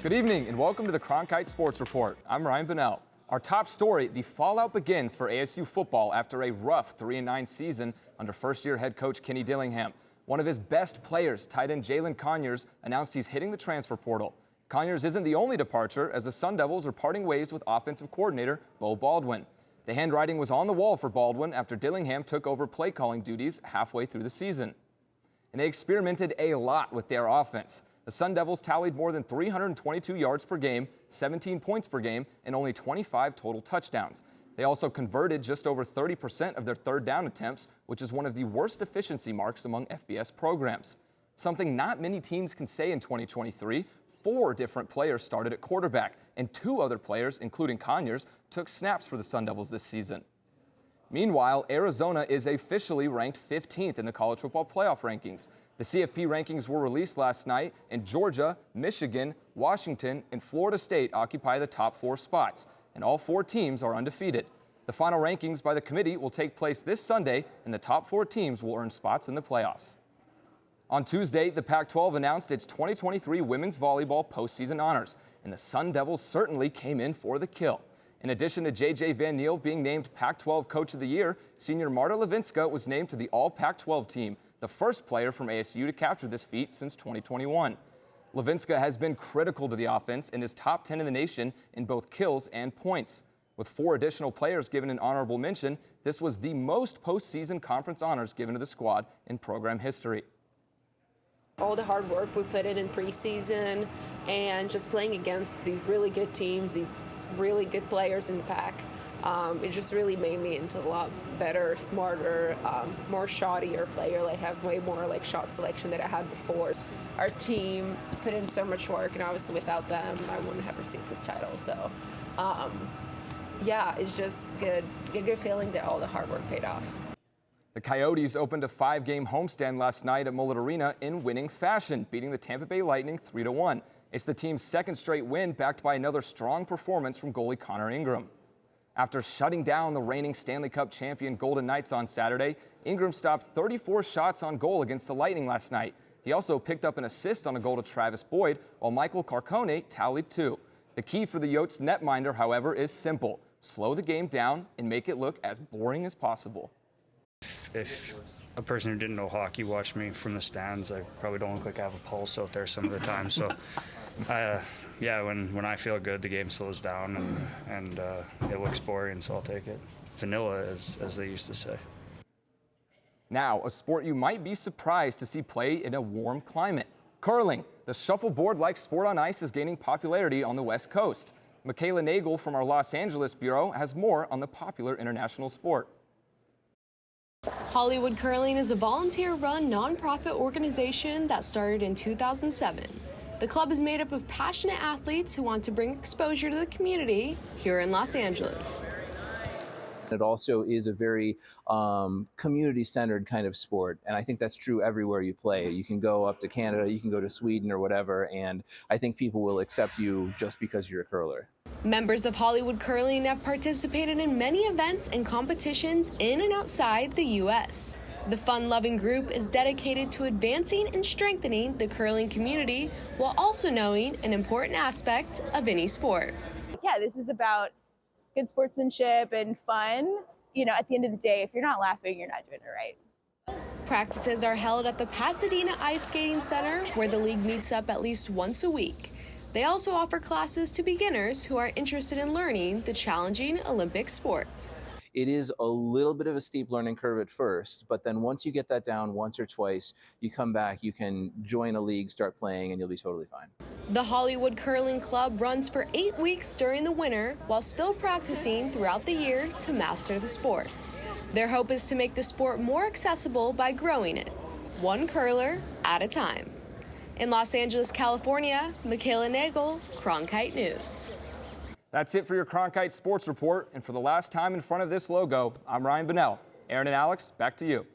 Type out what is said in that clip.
Good evening and welcome to the Cronkite Sports Report. I'm Ryan Bunnell. Our top story, the fallout begins for ASU football after a rough 3-9 season under first-year head coach Kenny Dillingham. One of his best players, tight end Jalen Conyers, announced he's hitting the transfer portal. Conyers isn't the only departure, as the Sun Devils are parting ways with offensive coordinator Beau Baldwin. The handwriting was on the wall for Baldwin after Dillingham took over play-calling duties halfway through the season. And they experimented a lot with their offense. The Sun Devils tallied more than 322 yards per game, 17 points per game, and only 25 total touchdowns. They also converted just over 30% of their third down attempts, which is one of the worst efficiency marks among FBS programs. Something not many teams can say in 2023, 4 different players started at quarterback, and 2 other players, including Conyers, took snaps for the Sun Devils this season. Meanwhile, Arizona is officially ranked 15th in the college football playoff rankings. The CFP rankings were released last night, and Georgia, Michigan, Washington, and Florida State occupy the top 4 spots, and all 4 teams are undefeated. The final rankings by the committee will take place this Sunday, and the top 4 teams will earn spots in the playoffs. On Tuesday, the Pac-12 announced its 2023 women's volleyball postseason honors, and the Sun Devils certainly came in for the kill. In addition to J.J. Van Niel being named Pac-12 Coach of the Year, senior Marta Levinska was named to the All-Pac-12 team, the first player from ASU to capture this feat since 2021. Levinska has been critical to the offense and is top 10 in the nation in both kills and points. With 4 additional players given an honorable mention, this was the most postseason conference honors given to the squad in program history. All the hard work we put in preseason and just playing against these really good teams, these really good players in the pack, it just really made me into a lot better, smarter, more shottier player. I have way more shot selection than I had before. Our team put in so much work, and obviously without them, I wouldn't have received this title. So, yeah, it's just good feeling that all the hard work paid off. The Coyotes opened a 5-game homestand last night at Mullet Arena in winning fashion, beating the Tampa Bay Lightning 3-1. It's the team's second straight win, backed by another strong performance from goalie Connor Ingram. After shutting down the reigning Stanley Cup champion Golden Knights on Saturday, Ingram stopped 34 shots on goal against the Lightning last night. He also picked up an assist on a goal to Travis Boyd, while Michael Carcone tallied 2. The key for the Yotes netminder, however, is simple: slow the game down and make it look as boring as possible. If a person who didn't know hockey watched me from the stands, I probably don't look like I have a pulse out there some of the time. So, yeah, when I feel good, the game slows down and it looks boring, so I'll take it. Vanilla, as they used to say. Now, a sport you might be surprised to see played in a warm climate. Curling. The shuffleboard-like sport on ice is gaining popularity on the West Coast. Michaela Nagel from our Los Angeles bureau has more on the popular international sport. Hollywood Curling is a volunteer-run nonprofit organization that started in 2007. The club is made up of passionate athletes who want to bring exposure to the community here in Los Angeles. It also is a very community-centered kind of sport, and I think that's true everywhere you play. You can go up to Canada, you can go to Sweden or whatever, and I think people will accept you just because you're a curler. Members of Hollywood Curling have participated in many events and competitions in and outside the U.S. The fun-loving group is dedicated to advancing and strengthening the curling community while also knowing an important aspect of any sport. Yeah, this is about good sportsmanship and fun. You know, at the end of the day, if you're not laughing, you're not doing it right. Practices are held at the Pasadena Ice Skating Center, where the league meets up at least once a week. They also offer classes to beginners who are interested in learning the challenging Olympic sport. It is a little bit of a steep learning curve at first, but then once you get that down once or twice, you come back, you can join a league, start playing, and you'll be totally fine. The Hollywood Curling Club runs for 8 weeks during the winter while still practicing throughout the year to master the sport. Their hope is to make the sport more accessible by growing it, one curler at a time. In Los Angeles, California, Michaela Nagel, Cronkite News. That's it for your Cronkite Sports Report, and for the last time in front of this logo, I'm Ryan Bunnell. Aaron and Alex, back to you.